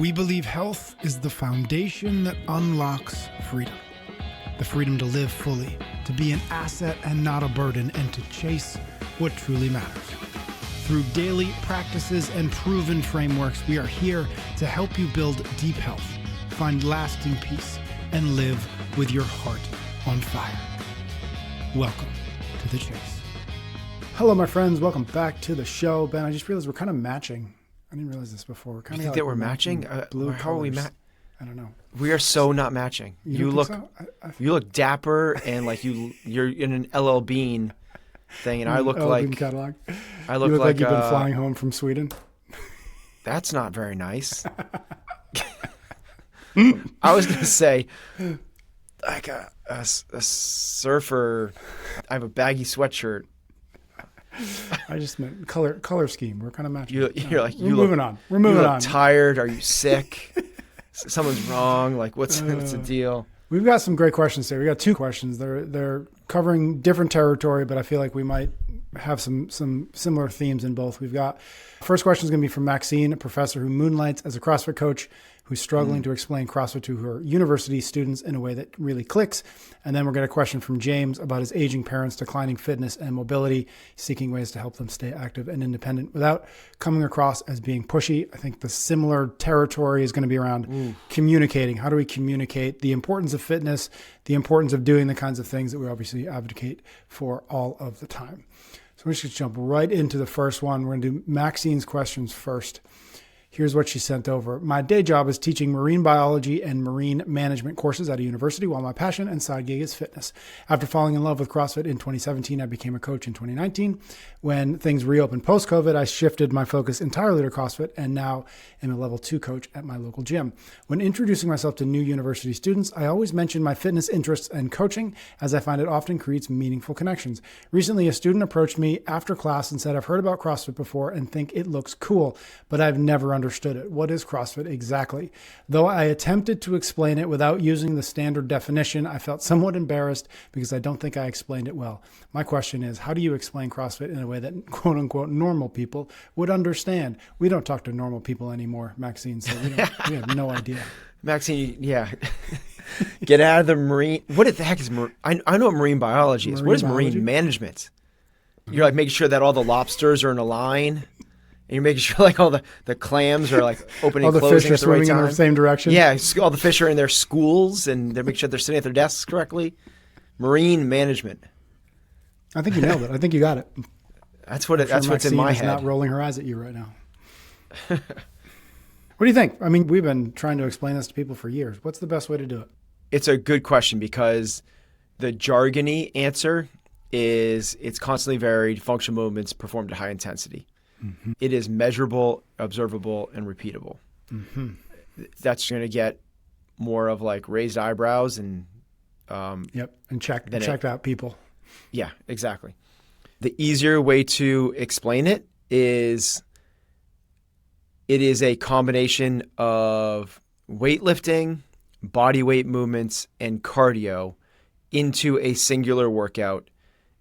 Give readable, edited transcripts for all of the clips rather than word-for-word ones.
We believe health is the foundation that unlocks freedom. The freedom to live fully, to be an asset and not a burden, and to chase what truly matters. Through daily practices and proven frameworks, we are here to help you build deep health, find lasting peace, and live with your heart on fire. Welcome to the chase. Hello, my friends. Welcome back to the show. Ben, I just realized we're kind of matching. I didn't realize this before. We're kind of think that we're matching? Blue how are we colors. I don't know. We are so not matching. You look, so? you look dapper and like you're in an LL Bean thing, and I look like catalog. I look you look like you've been uh, flying home from Sweden. That's not very nice. I was gonna say like a surfer. I have a baggy sweatshirt. I just meant color scheme. We're kind of matching. You're like We're moving on. We're moving on. Tired? Are you sick? Someone's wrong. Like what's the deal? We've got some great questions today. We got two questions. They're covering different territory, but I feel like we might have some similar themes in both. We've got first question is going to be from Maxine, a professor who moonlights as a CrossFit coach who's struggling to explain CrossFit to her university students in a way that really clicks. And then we're going to get a question from James about his aging parents, declining fitness and mobility, seeking ways to help them stay active and independent without coming across as being pushy. I think the similar territory is going to be around communicating. How do we communicate the importance of fitness, the importance of doing the kinds of things that we obviously advocate for all of the time? So we're just going to jump right into the first one. We're going to do Maxine's questions first. Here's what she sent over. My day job is teaching marine biology and marine management courses at a university, while my passion and side gig is fitness. After falling in love with CrossFit in 2017, I became a coach in 2019. When things reopened post-COVID, I shifted my focus entirely to CrossFit and now am a level 2 coach at my local gym. When introducing myself to new university students, I always mention my fitness interests and coaching, as I find it often creates meaningful connections. Recently, a student approached me after class and said, I've heard about CrossFit before and think it looks cool, but I've never understood it. What is CrossFit exactly? Though I attempted to explain it without using the standard definition, I felt somewhat embarrassed because I don't think I explained it well. My question is, how do you explain CrossFit in a way that quote unquote normal people would understand? We don't talk to normal people anymore, Maxine, so we have no idea. Maxine, yeah. Get out of the marine. What the heck is marine? I know what marine biology is. What is marine management? You're like making sure that all the lobsters are in a line. And you're making sure like all the clams are like opening and closing at the right time. All the fish are swimming in the same direction. Yeah, all the fish are in their schools and they're making sure they're sitting at their desks correctly. Marine management. I think you nailed it. I think you got it. That's what's in my head. Not rolling her eyes at you right now. What do you think? I mean, we've been trying to explain this to people for years. What's the best way to do it? It's a good question because the jargony answer is it's constantly varied, functional movements performed at high intensity. Mm-hmm. It is measurable, observable, and repeatable. Mm-hmm. That's going to get more of like raised eyebrows and and checked out people. Yeah, exactly. The easier way to explain it is a combination of weightlifting, body weight movements, and cardio into a singular workout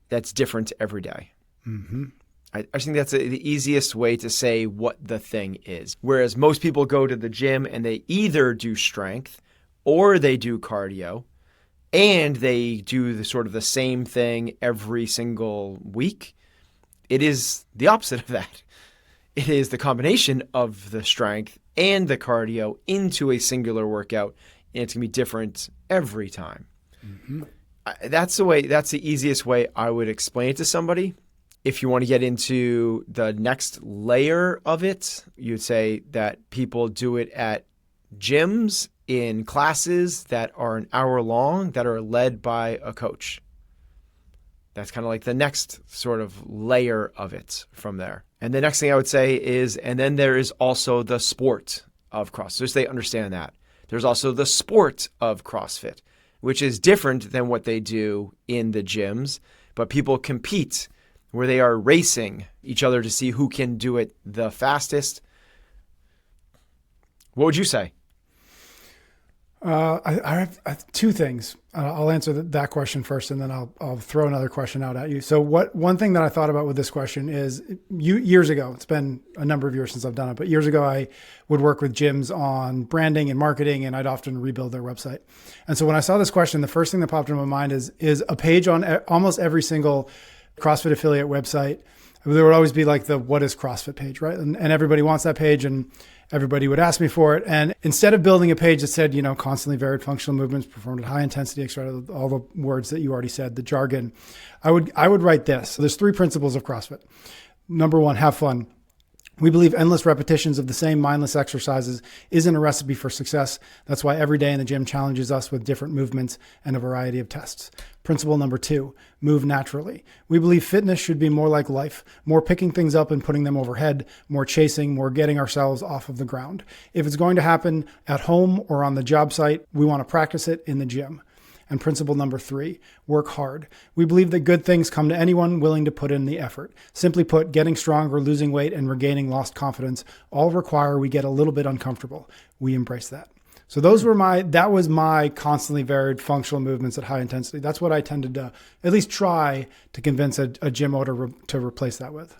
that's different every day. Mm-hmm. I think that's the easiest way to say what the thing is. Whereas most people go to the gym and they either do strength or they do cardio and they do the same thing every single week. It is the opposite of that. It is the combination of the strength and the cardio into a singular workout, and it's going to be different every time. Mm-hmm. That's the easiest way I would explain it to somebody. If you want to get into the next layer of it, you'd say that people do it at gyms in classes that are an hour long that are led by a coach. That's kind of like the next sort of layer of it from there. And the next thing I would say is, and then there is also the sport of CrossFit. So they understand that. There's also the sport of CrossFit, which is different than what they do in the gyms, but people compete where they are racing each other to see who can do it the fastest. What would you say? I have two things. I'll answer that question first, and then I'll throw another question out at you. So one thing that I thought about with this question is years ago, it's been a number of years since I've done it, but years ago I would work with gyms on branding and marketing, and I'd often rebuild their website. And so when I saw this question, the first thing that popped into my mind is a page on almost every single CrossFit affiliate website. There would always be like the what is CrossFit page, right? And everybody wants that page, and everybody would ask me for it. And instead of building a page that said, constantly varied functional movements performed at high intensity, etc., all the words that you already said, the jargon, I would write this. So there's 3 principles of CrossFit. Number 1, have fun. We believe endless repetitions of the same mindless exercises isn't a recipe for success. That's why every day in the gym challenges us with different movements and a variety of tests. Principle number 2, move naturally. We believe fitness should be more like life, more picking things up and putting them overhead, more chasing, more getting ourselves off of the ground. If it's going to happen at home or on the job site, we want to practice it in the gym. And principle number 3, work hard. We believe that good things come to anyone willing to put in the effort. Simply put, getting stronger, losing weight, and regaining lost confidence all require we get a little bit uncomfortable. We embrace that. So that was my constantly varied functional movements at high intensity. That's what I tended to at least try to convince a gym owner to replace that with.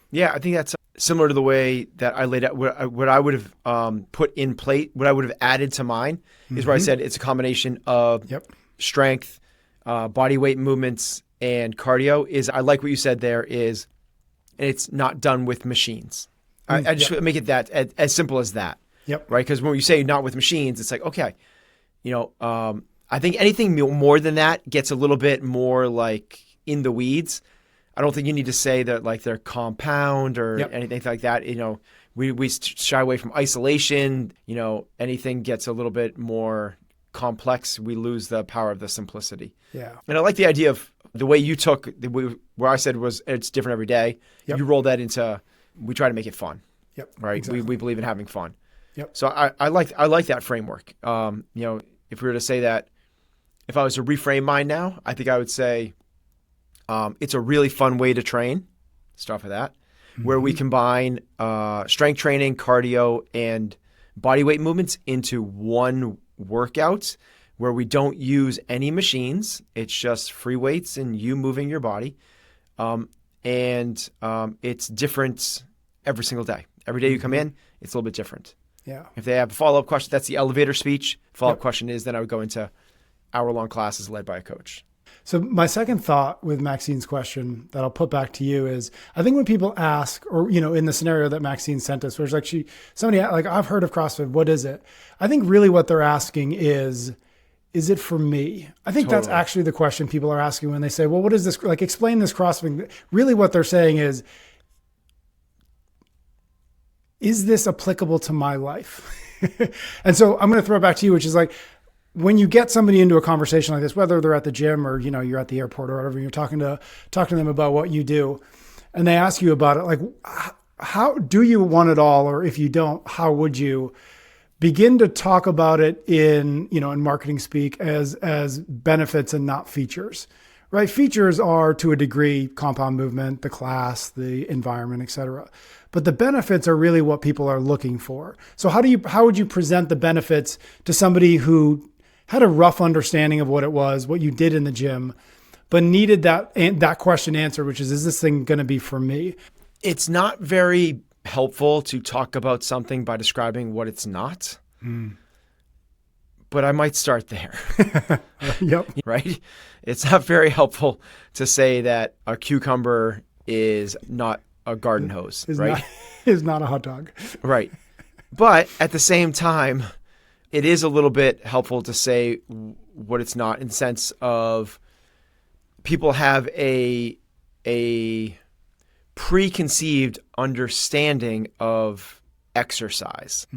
Yeah, I think that's similar to the way that I laid out what I would have put in plate, what I would have added to mine is where I said it's a combination of strength, body weight movements, and cardio. I like what you said there is, and it's not done with machines. I just make it that as simple as that. Yep. Right. Because when you say not with machines, it's like, okay, I think anything more than that gets a little bit more like in the weeds. I don't think you need to say that like they're compound or anything like that. We shy away from isolation. Anything gets a little bit more complex, we lose the power of the simplicity. Yeah. And I like the idea of the way you took where I said was it's different every day. You roll that into we try to make it fun. Yep. Right. Exactly. We believe in having fun. Yep. So I like that framework. If we were to say that, if I was to reframe mine now, I think I would say it's a really fun way to train. Start with that, where we combine strength training, cardio, and body weight movements into one workout where we don't use any machines. It's just free weights and you moving your body. And it's different every single day. Every day you come in, it's a little bit different. Yeah. If they have a follow-up question, that's the elevator speech. Follow-up question is then I would go into hour-long classes led by a coach. So my second thought with Maxine's question that I'll put back to you is, I think when people ask, or, in the scenario that Maxine sent us, where it's like somebody like, I've heard of CrossFit, what is it? I think really what they're asking is it for me? I think that's actually the question people are asking when they say, well, what is this? Like, explain this CrossFit. Really what they're saying is this applicable to my life? And so I'm going to throw it back to you, which is like, when you get somebody into a conversation like this, whether they're at the gym or, you're at the airport or whatever, you're talking to them about what you do, and they ask you about it, like, how do you want it all? Or if you don't, how would you begin to talk about it in marketing speak as benefits and not features, right? Features are to a degree compound movement, the class, the environment, et cetera. But the benefits are really what people are looking for. So how would you present the benefits to somebody who had a rough understanding of what you did in the gym, but needed that question answered, which is this thing going to be for me? It's not very helpful to talk about something by describing what it's not. But I might start there. Yep. Right? It's not very helpful to say that a cucumber is not a garden hose, right? Is not a hot dog. Right. But at the same time, it is a little bit helpful to say what it's not, in the sense of people have a preconceived understanding of exercise.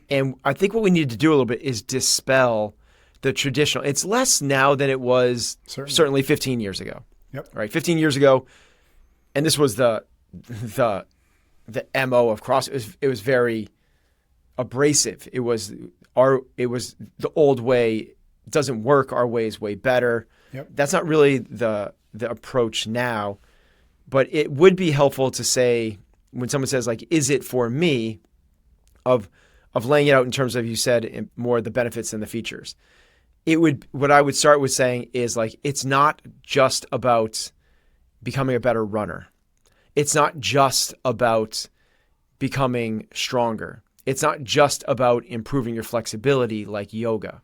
And I think what we need to do a little bit is dispel the traditional. It's less now than it was certainly 15 years ago. Yep. Right. 15 years ago. And this was the MO of CrossFit. It was very abrasive. It was the old way doesn't work. Our way is way better. Yep. That's not really the approach now, but it would be helpful to say, when someone says like, is it for me, of of laying it out in terms of, you said, more the benefits than the features. What I would start with saying is like, it's not just about becoming a better runner. It's not just about becoming stronger. It's not just about improving your flexibility like yoga.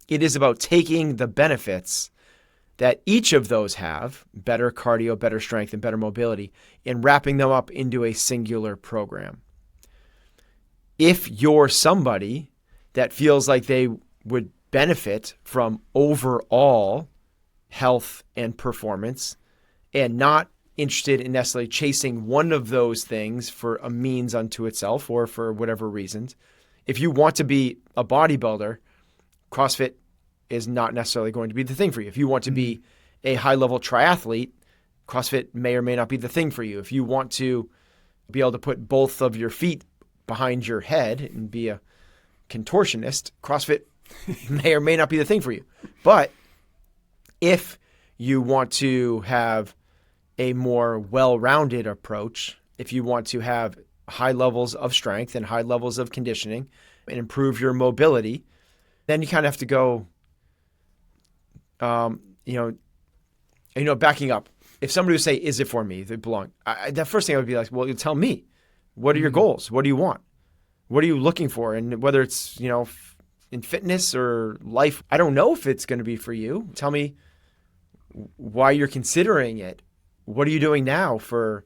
It is about taking the benefits that each of those have, better cardio, better strength, and better mobility, and wrapping them up into a singular program. If you're somebody that feels like they would benefit from overall health and performance and not interested in necessarily chasing one of those things for a means unto itself or for whatever reasons, if you want to be a bodybuilder, CrossFit is not necessarily going to be the thing for you. If you want to be a high-level triathlete, CrossFit may or may not be the thing for you. If you want to be able to put both of your feet behind your head and be a contortionist, CrossFit may or may not be the thing for you. But if you want to have a more well-rounded approach, if you want to have high levels of strength and high levels of conditioning and improve your mobility, then you kind of have to go, backing up. If somebody would say, is it for me? They belong. The first thing I would be like, well, you tell me. What are your goals? What do you want? What are you looking for? And whether it's, in fitness or life, I don't know if it's going to be for you. Tell me why you're considering it. What are you doing now for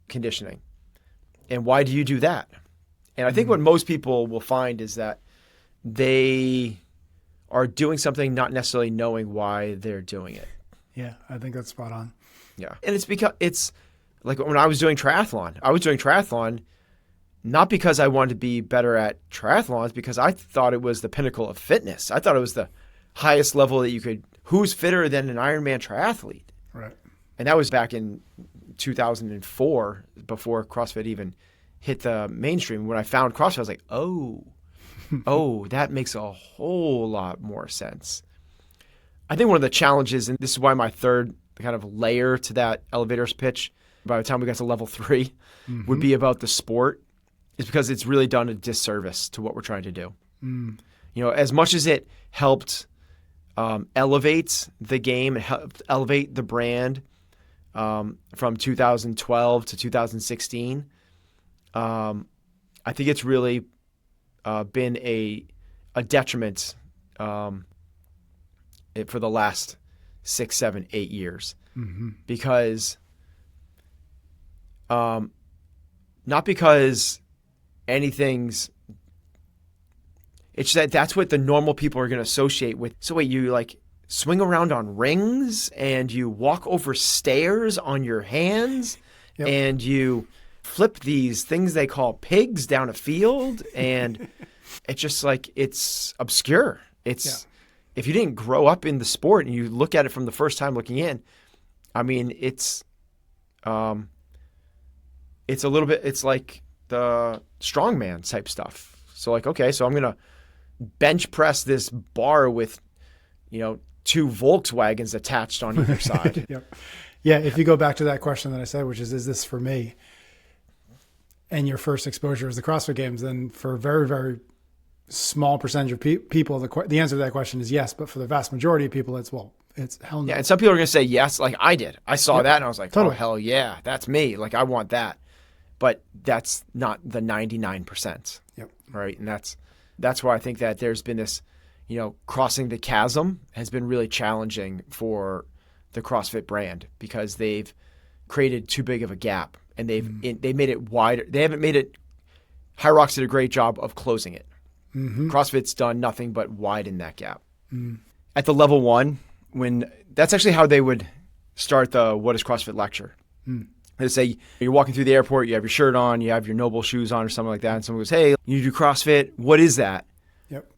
conditioning? And why do you do that? And I think what most people will find is that they are doing something not necessarily knowing why they're doing it. Yeah, I think that's spot on. Yeah. And it's like when I was doing triathlon, not because I wanted to be better at triathlons, because I thought it was the pinnacle of fitness. I thought it was the highest level that you could, who's fitter than an Ironman triathlete? Right. And that was back in 2004, before CrossFit even hit the mainstream. When I found CrossFit, I was like, oh, that makes a whole lot more sense. I think one of the challenges, and this is why my third kind of layer to that elevator's pitch, by the time we got to level 3, would be about the sport, is because it's really done a disservice to what we're trying to do. As much as it helped elevate the game, it helped elevate the brand from 2012 to 2016, I think it's really been a detriment for the last 6, 7, 8 years. Because not because anything's, it's that's what the normal people are going to associate with. So wait, you like swing around on rings and you walk over stairs on your hands and you flip these things they call pigs down a field, and it's just like, it's obscure. It's if you didn't grow up in the sport and you look at it from the first time looking in, I mean, it's a little bit, it's like the strongman type stuff. So like, okay, so I'm going to bench press this bar with, 2 Volkswagens attached on either side. Yeah. If you go back to that question that I said, which is this for me? And your first exposure is the CrossFit Games, then for a very, very small percentage of people, the answer to that question is yes. But for the vast majority of people, it's hell no. Yeah, and some people are going to say yes, like I did. I saw that and I was like, totally. Oh, hell yeah, that's me. Like, I want that. But that's not the 99%. Right? And that's why I think that there's been this, crossing the chasm has been really challenging for the CrossFit brand, because they've created too big of a gap, and they made it wider. They haven't made it. High Rocks did a great job of closing it. CrossFit's done nothing but widen that gap. At the level 1, when that's actually how they would start the What is CrossFit lecture. They say you're walking through the airport, you have your shirt on, you have your Noble shoes on or something like that, and someone goes, hey, you do CrossFit, what is that?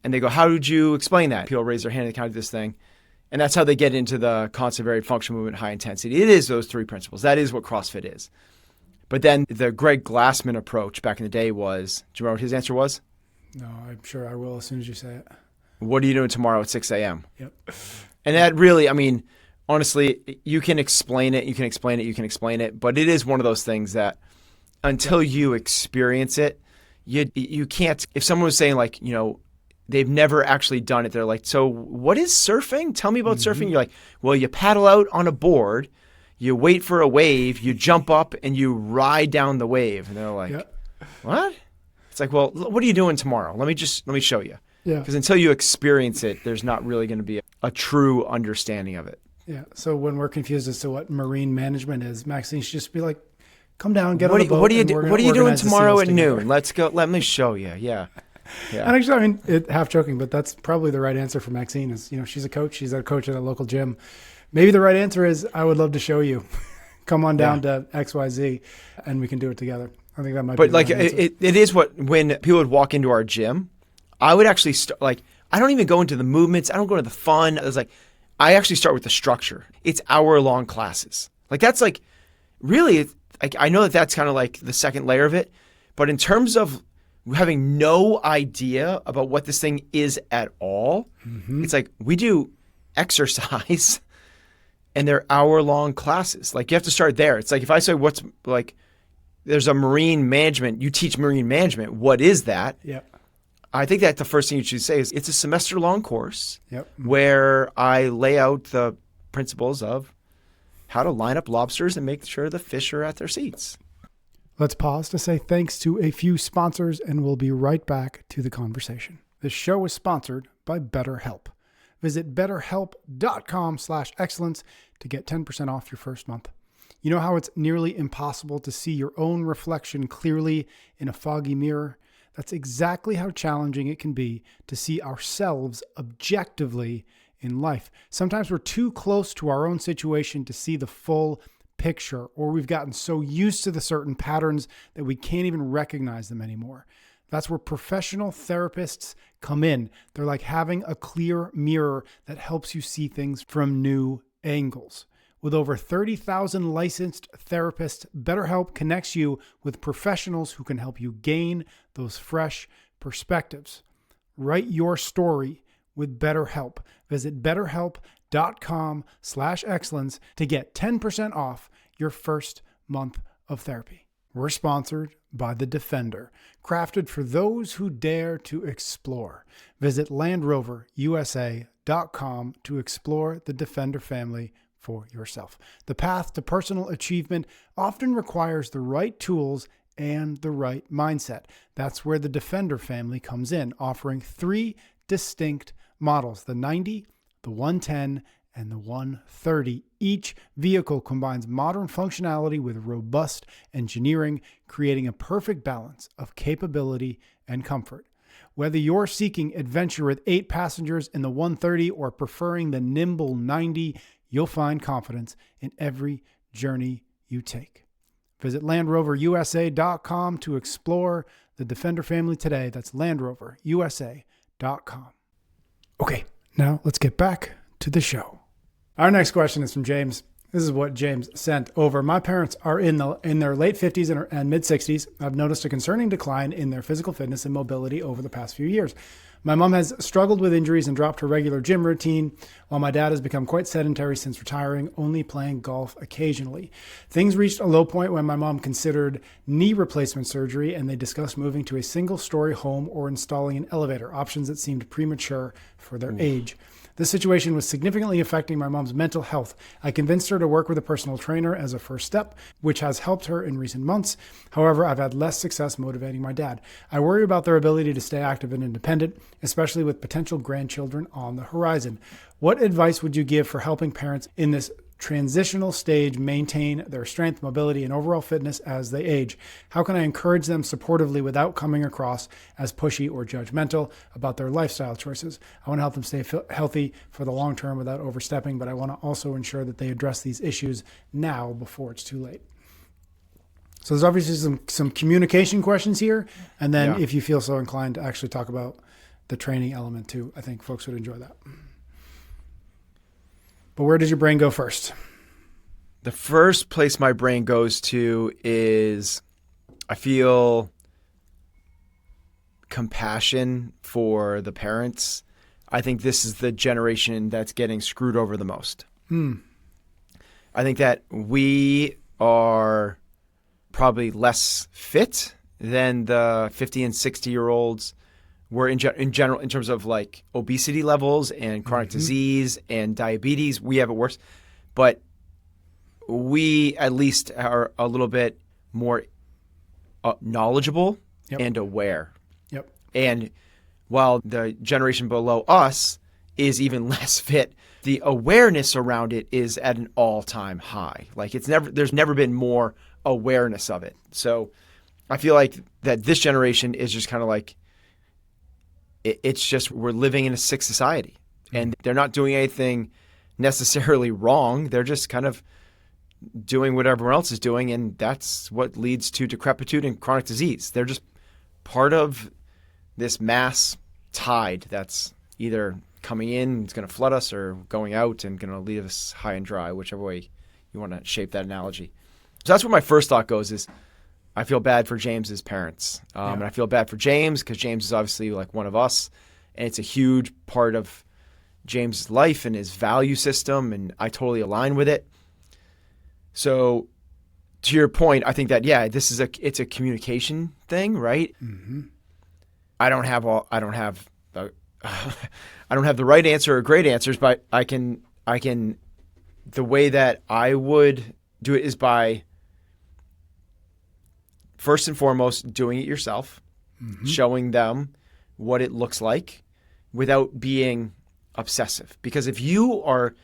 And they go, how did you explain that? People raise their hand and kind of this thing. And that's how they get into the constant varied function movement, high intensity. It is those 3 principles. That is what CrossFit is. But then the Greg Glassman approach back in the day was, do you remember what his answer was? No, I'm sure I will as soon as you say it. What are you doing tomorrow at 6 a.m.? And that really, I mean, honestly, you can explain it, but it is one of those things that until you experience it, you can't, if someone was saying like, they've never actually done it, they're like, so what is surfing? Tell me about surfing. You're like, well, you paddle out on a board, you wait for a wave, you jump up and you ride down the wave. And they're like, what? It's like, well, what are you doing tomorrow? Let me show you. Yeah. Because until you experience it, there's not really going to be a true understanding of it. Yeah. So when we're confused as to what marine management is, Maxine should just be like, come down, get on the boat. What are you doing tomorrow at noon? Let's go. Let me show you. Yeah. And actually, I mean, half joking, but that's probably the right answer for Maxine is, she's a coach. She's a coach at a local gym. Maybe the right answer is, I would love to show you. Come on down to XYZ and we can do it together. I think that might be the right answer. It is when people would walk into our gym, I would actually start, like, I don't even go into the movements. I don't go to the fun. I actually start with the structure. It's hour-long classes. Like, that's like, really, I know that's kind of like the second layer of it, but in terms of having no idea about what this thing is at all, it's like we do exercise and they're hour-long classes. Like, you have to start there. It's like if I say there's a marine management, you teach marine management. What is that? Yeah. I think that the first thing you should say is it's a semester-long course Yep. where I lay out the principles of how to line up lobsters and make sure the fish are at their seats. Let's pause to say thanks to a few sponsors, and we'll be right back to the conversation. This show is sponsored by BetterHelp. Visit betterhelp.com/excellence to get 10% off your first month. You know how it's nearly impossible to see your own reflection clearly in a foggy mirror? That's exactly how challenging it can be to see ourselves objectively in life. Sometimes we're too close to our own situation to see the full picture, or we've gotten so used to the certain patterns that we can't even recognize them anymore. That's where professional therapists come in. They're like having a clear mirror that helps you see things from new angles. With over 30,000 licensed therapists, BetterHelp connects you with professionals who can help you gain those fresh perspectives. Write your story with BetterHelp. Visit betterhelp.com/excellence to get 10% off your first month of therapy. We're sponsored by The Defender, crafted for those who dare to explore. Visit LandRoverUSA.com to explore the Defender family for yourself. The path to personal achievement often requires the right tools and the right mindset. That's where the Defender family comes in, offering 3 distinct models: the 90, the 110, and the 130. Each vehicle combines modern functionality with robust engineering, creating a perfect balance of capability and comfort. Whether you're seeking adventure with 8 passengers in the 130 or preferring the nimble 90, you'll find confidence in every journey you take. Visit LandRoverUSA.com to explore the Defender family today. That's LandRoverUSA.com. Okay, now let's get back to the show. Our next question is from James. This is what James sent over. My parents are in their late 50s and mid 60s. I've noticed a concerning decline in their physical fitness and mobility over the past few years. My mom has struggled with injuries and dropped her regular gym routine, while my dad has become quite sedentary since retiring, only playing golf occasionally. Things reached a low point when my mom considered knee replacement surgery, and they discussed moving to a single-story home or installing an elevator, options that seemed premature for their age. This situation was significantly affecting my mom's mental health. I convinced her to work with a personal trainer as a first step, which has helped her in recent months. However, I've had less success motivating my dad. I worry about their ability to stay active and independent, especially with potential grandchildren on the horizon. What advice would you give for helping parents in this transitional stage maintain their strength, mobility, and overall fitness as they age? How can I encourage them supportively without coming across as pushy or judgmental about their lifestyle choices? I want to help them stay healthy for the long term without overstepping, but I want to also ensure that they address these issues now before it's too late. So there's obviously some communication questions here. And then if you feel so inclined to actually talk about the training element too, I think folks would enjoy that. But where does your brain go first? The first place my brain goes to is I feel compassion for the parents. I think this is the generation that's getting screwed over the most. I think that we are probably less fit than the 50 and 60-year-olds. We're in general, in terms of like obesity levels and chronic disease and diabetes, we have it worse. But we at least are a little bit more knowledgeable and aware. Yep. And while the generation below us is even less fit, the awareness around it is at an all-time high. Like there's never been more awareness of it. So I feel like that this generation is just kind of like, it's just we're living in a sick society, and they're not doing anything necessarily wrong. They're just kind of doing what everyone else is doing, and that's what leads to decrepitude and chronic disease. They're just part of this mass tide that's either coming in, it's going to flood us, or going out and going to leave us high and dry, whichever way you want to shape that analogy. So that's where my first thought goes is I feel bad for James's parents. And I feel bad for James because James is obviously like one of us, and it's a huge part of James' life and his value system, and I totally align with it. So to your point, I think that, it's a communication thing, right? Mm-hmm. I don't have the right answer or great answers, but I can, the way that I would do it is by first and foremost doing it yourself, showing them what it looks like without being obsessive. Because if you are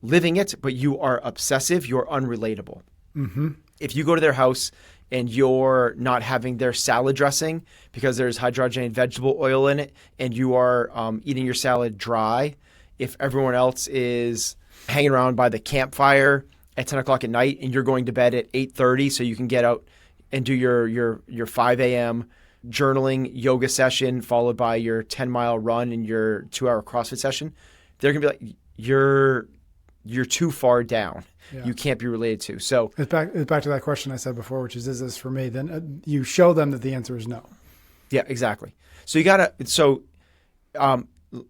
living it, but you are obsessive, you're unrelatable. Mm-hmm. If you go to their house and you're not having their salad dressing because there's hydrogenated vegetable oil in it, and you are eating your salad dry, if everyone else is hanging around by the campfire at 10 o'clock at night and you're going to bed at 8:30 so you can get out and do your 5 a.m. journaling yoga session followed by your 10-mile run and your 2-hour CrossFit session, they're going to be like, you're too far down. Yeah. You can't be related to. So it's back to that question I said before, which is this for me? Then you show them that the answer is no. Yeah, exactly. So you got to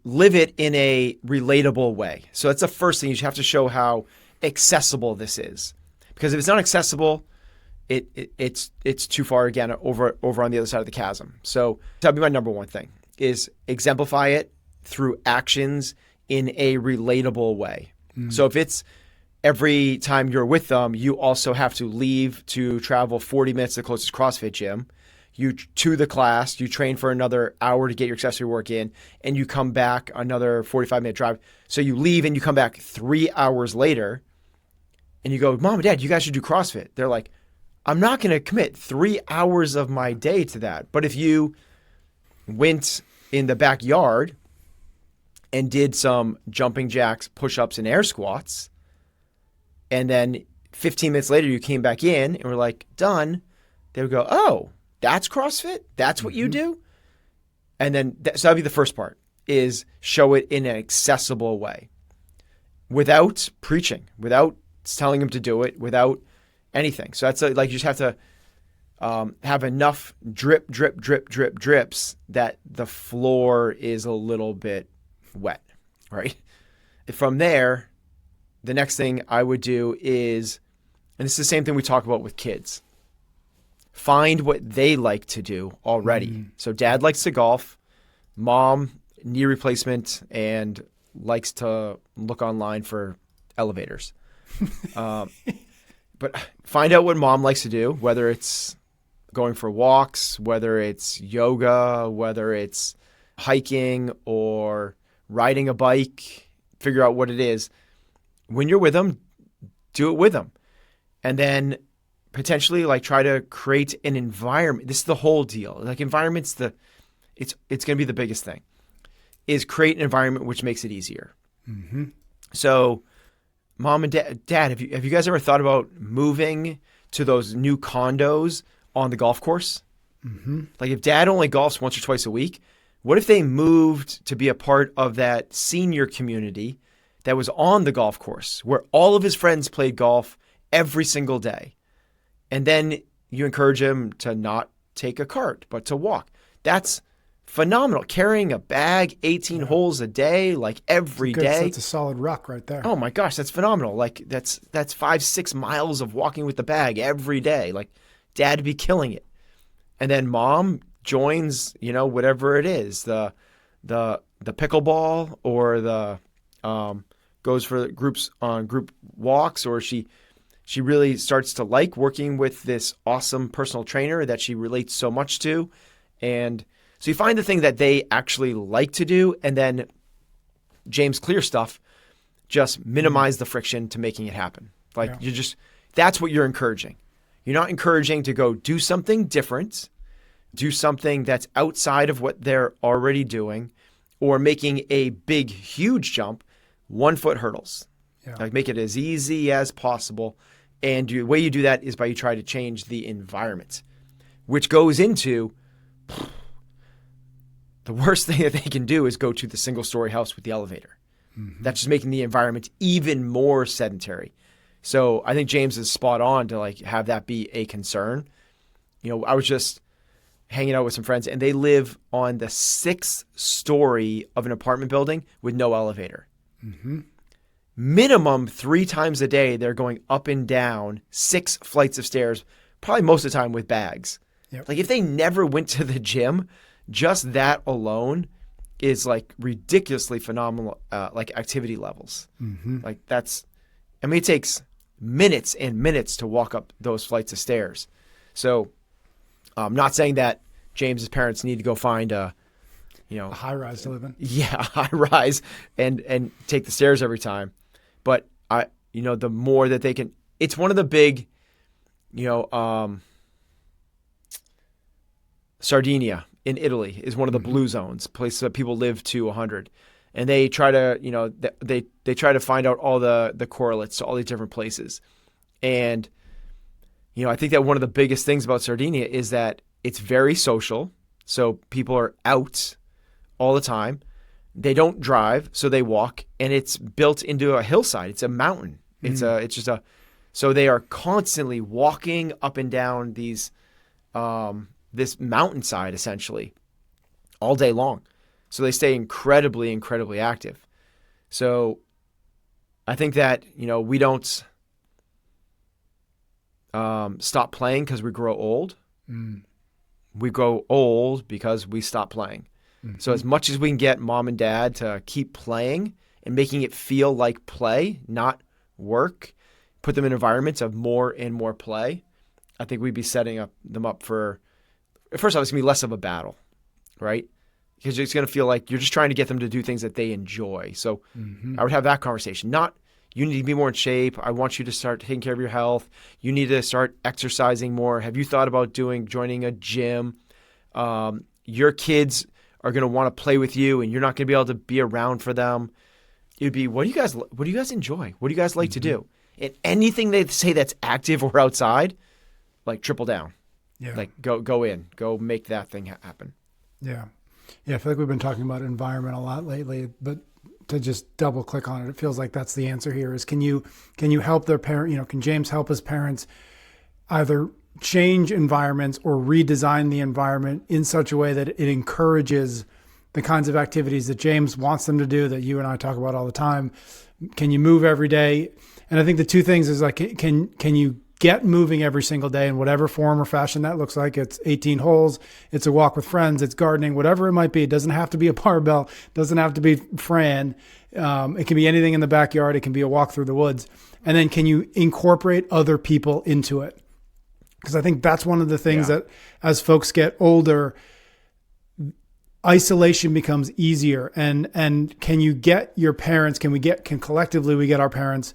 live it in a relatable way. So that's the first thing. You have to show how accessible this is. Because if it's not accessible, it's too far again over on the other side of the chasm. So that'd be my number one thing is exemplify it through actions in a relatable way. So if it's every time you're with them, you also have to leave to travel 40 minutes to the closest CrossFit gym, to the class, you train for another hour to get your accessory work in, and you come back another 45-minute drive. So you leave and you come back 3 hours later and you go, Mom and Dad, you guys should do CrossFit. They're like, I'm not going to commit 3 hours of my day to that. But if you went in the backyard and did some jumping jacks, push-ups, and air squats, and then 15 minutes later you came back in and were like, done, they would go, oh, that's CrossFit? That's what you do? And then, so that'd be the first part, is show it in an accessible way. Without preaching, without telling them to do it, without anything. So that's like you just have to have enough drips that the floor is a little bit wet, right? From there, the next thing I would do is, and this is the same thing we talk about with kids, find what they like to do already. So dad likes to golf, mom, knee replacement, and likes to look online for elevators. But find out what mom likes to do, whether it's going for walks, whether it's yoga, whether it's hiking or riding a bike, figure out what it is. When you're with them, do it with them. And then potentially like try to create an environment. This is the whole deal. Like environment's it's going to be the biggest thing, is create an environment which makes it easier. Mm-hmm. So Mom and Dad, have you guys ever thought about moving to those new condos on the golf course? Mm-hmm. Like if Dad only golfs once or twice a week, what if they moved to be a part of that senior community that was on the golf course where all of his friends played golf every single day? And then you encourage him to not take a cart, but to walk. That's phenomenal. Carrying a bag 18 holes a day, like every day. That's a solid ruck right there. Oh my gosh, that's phenomenal. Like that's 5-6 miles of walking with the bag every day. Like Dad would be killing it. And then mom joins, whatever it is, the pickleball, or the goes for groups on group walks, or she really starts to like working with this awesome personal trainer that she relates so much to. And so you find the thing that they actually like to do, and then James Clear stuff, just minimize the friction to making it happen. Like that's what you're encouraging. You're not encouraging to go do something different, do something that's outside of what they're already doing, or making a big, huge jump, 1 foot hurdles. Yeah. Like make it as easy as possible. And the way you do that is by you try to change the environment, which goes into the worst thing that they can do is go to the single-story house with the elevator. Mm-hmm. That's just making the environment even more sedentary. So I think James is spot on to like have that be a concern. I was just hanging out with some friends, and they live on the 6th story of an apartment building with no elevator. Mm-hmm. Minimum 3 times a day, they're going up and down 6 flights of stairs, probably most of the time with bags. Yep. Like if they never went to the gym, just that alone is like ridiculously phenomenal, like activity levels. Mm-hmm. Like it takes minutes and minutes to walk up those flights of stairs. So I'm not saying that James's parents need to go find a high rise to live in. Yeah, a high rise and take the stairs every time. But the more that they can, it's one of the big, Sardinia in Italy is one of the blue zones, places that people live to 100. And they try to, they try to find out all the correlates to all these different places. And, I think that one of the biggest things about Sardinia is that it's very social. So people are out all the time. They don't drive, so they walk, and it's built into a hillside. It's a mountain. So they are constantly walking up and down these, this mountainside essentially all day long. So they stay incredibly, incredibly active. So I think that, we don't stop playing because we grow old. Mm. We grow old because we stop playing. Mm-hmm. So as much as we can get mom and dad to keep playing and making it feel like play, not work, put them in environments of more and more play, I think we'd be setting them up for, first off, it's going to be less of a battle, right? Because it's going to feel like you're just trying to get them to do things that they enjoy. So I would have that conversation. Not, you need to be more in shape. I want you to start taking care of your health. You need to start exercising more. Have you thought about joining a gym? Your kids are going to want to play with you, and you're not going to be able to be around for them. It would be, what do you guys enjoy? What do you guys like to do? And anything they say that's active or outside, like triple down. Yeah. Like go make that thing happen. Yeah. Yeah. I feel like we've been talking about environment a lot lately, but to just double click on it, it feels like that's the answer here is, can you help their parent, can James help his parents either change environments or redesign the environment in such a way that it encourages the kinds of activities that James wants them to do, that you and I talk about all the time? Can you move every day? And I think the two things is like, can you get moving every single day in whatever form or fashion that looks like? It's 18 holes, it's a walk with friends, it's gardening, whatever it might be. It doesn't have to be a barbell, doesn't have to be Fran. It can be anything in the backyard. It can be a walk through the woods. And then can you incorporate other people into it? Because I think that's one of the things that as folks get older, isolation becomes easier. And can you get your parents, can collectively we get our parents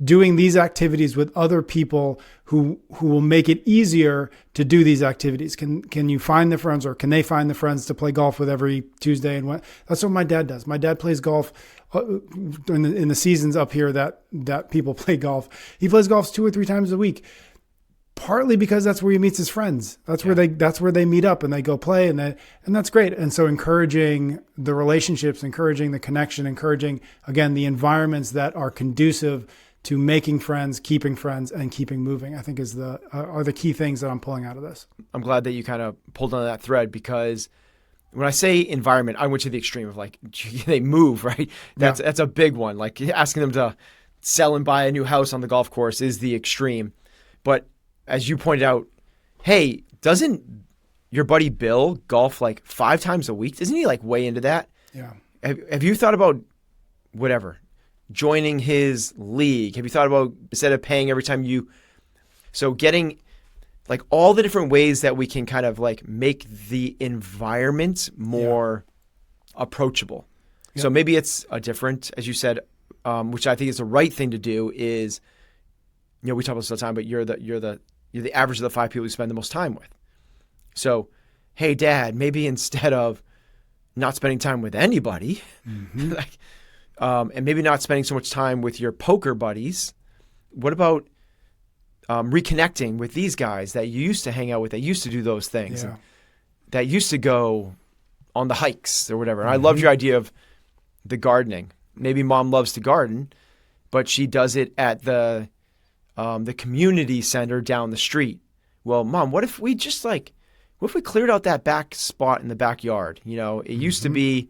doing these activities with other people who will make it easier to do these activities? Can you find the friends, or can they find the friends to play golf with every Tuesday? And that's what my dad does. My dad plays golf in the seasons up here that people play golf. He plays golf 2 or 3 times a week, partly because that's where he meets his friends. That's where they meet up and they go play, and that's great. And so encouraging the relationships, encouraging the connection, encouraging again the environments that are conducive to making friends, keeping friends, and keeping moving, I think are the key things that I'm pulling out of this. I'm glad that you kind of pulled on that thread, because when I say environment, I went to the extreme of like, they move, right? That's a big one. Like asking them to sell and buy a new house on the golf course is the extreme. But as you pointed out, hey, doesn't your buddy Bill golf like 5 times a week. Isn't he like way into that? Yeah. Have you thought about whatever, joining his league? Have you thought about, instead of paying every time so getting like all the different ways that we can kind of like make the environment more approachable. Yep. So maybe it's a different, as you said, which I think is the right thing to do is, we talk about this all the time, but you're the average of the 5 people you spend the most time with. So, hey, Dad, maybe instead of not spending time with anybody, and maybe not spending so much time with your poker buddies, what about reconnecting with these guys that you used to hang out with, that used to do those things, and that used to go on the hikes or whatever. And I loved your idea of the gardening. Maybe Mom loves to garden, but she does it at the community center down the street. Well, Mom, what if we just what if we cleared out that back spot in the backyard? It used to be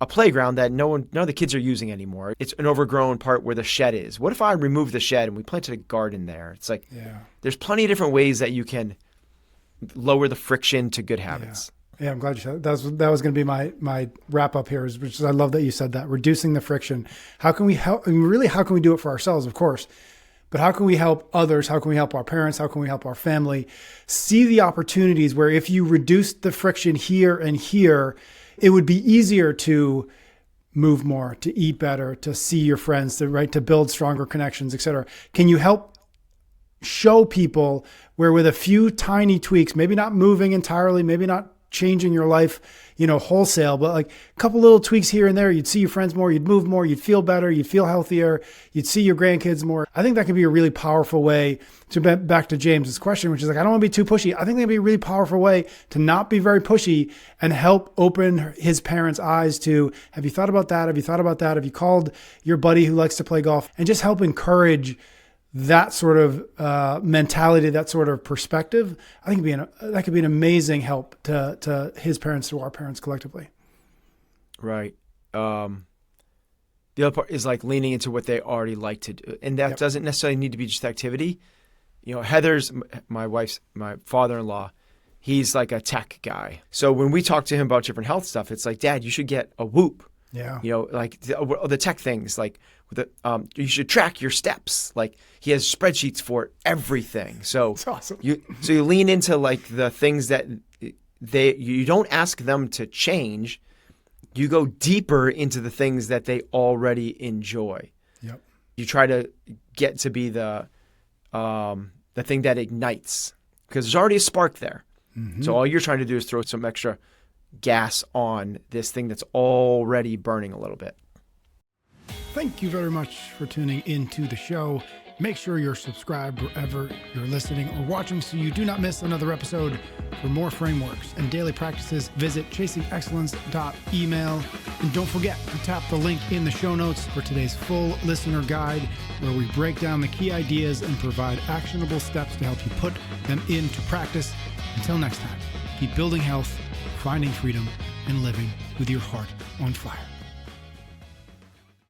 a playground that none of the kids are using anymore. It's an overgrown part where the shed is. What if I removed the shed and we planted a garden there? It's like, there's plenty of different ways that you can lower the friction to good habits. Yeah, I'm glad you said that. That was going to be my wrap up here, which is, I love that you said that, reducing the friction. How can we help? I mean, really, how can we do it for ourselves, of course, but how can we help others? How can we help our parents? How can we help our family see the opportunities where if you reduce the friction here and here, it would be easier to move more, to eat better, to see your friends, to build stronger connections, et cetera. Can you help show people where with a few tiny tweaks, maybe not moving entirely, maybe not changing your life, wholesale, but like a couple little tweaks here and there, you'd see your friends more, you'd move more, you'd feel better, you'd feel healthier, you'd see your grandkids more. I think that could be a really powerful way to back to James's question, which is like, I don't want to be too pushy. I think that'd be a really powerful way to not be very pushy and help open his parents' eyes to, have you thought about that? Have you thought about that? Have you called your buddy who likes to play golf? And just help encourage that sort of mentality, that sort of perspective. I think that could be an amazing help to his parents, to our parents collectively. Right. The other part is like leaning into what they already like to do. And that doesn't necessarily need to be just activity. Heather's, my father-in-law, he's like a tech guy. So when we talk to him about different health stuff, it's like, Dad, you should get a Whoop. Yeah. Like the tech things, like you should track your steps. Like he has spreadsheets for everything. So that's awesome. you lean into like the things that you don't ask them to change. You go deeper into the things that they already enjoy. Yep. You try to get to be the thing that ignites, because there's already a spark there. Mm-hmm. So all you're trying to do is throw some extra gas on this thing that's already burning a little bit. Thank you very much for tuning into the show. Make sure you're subscribed wherever you're listening or watching so you do not miss another episode. For more frameworks and daily practices, visit chasingexcellence.email. And don't forget to tap the link in the show notes for today's full listener guide, where we break down the key ideas and provide actionable steps to help you put them into practice. Until next time, keep building health, finding freedom, and living with your heart on fire.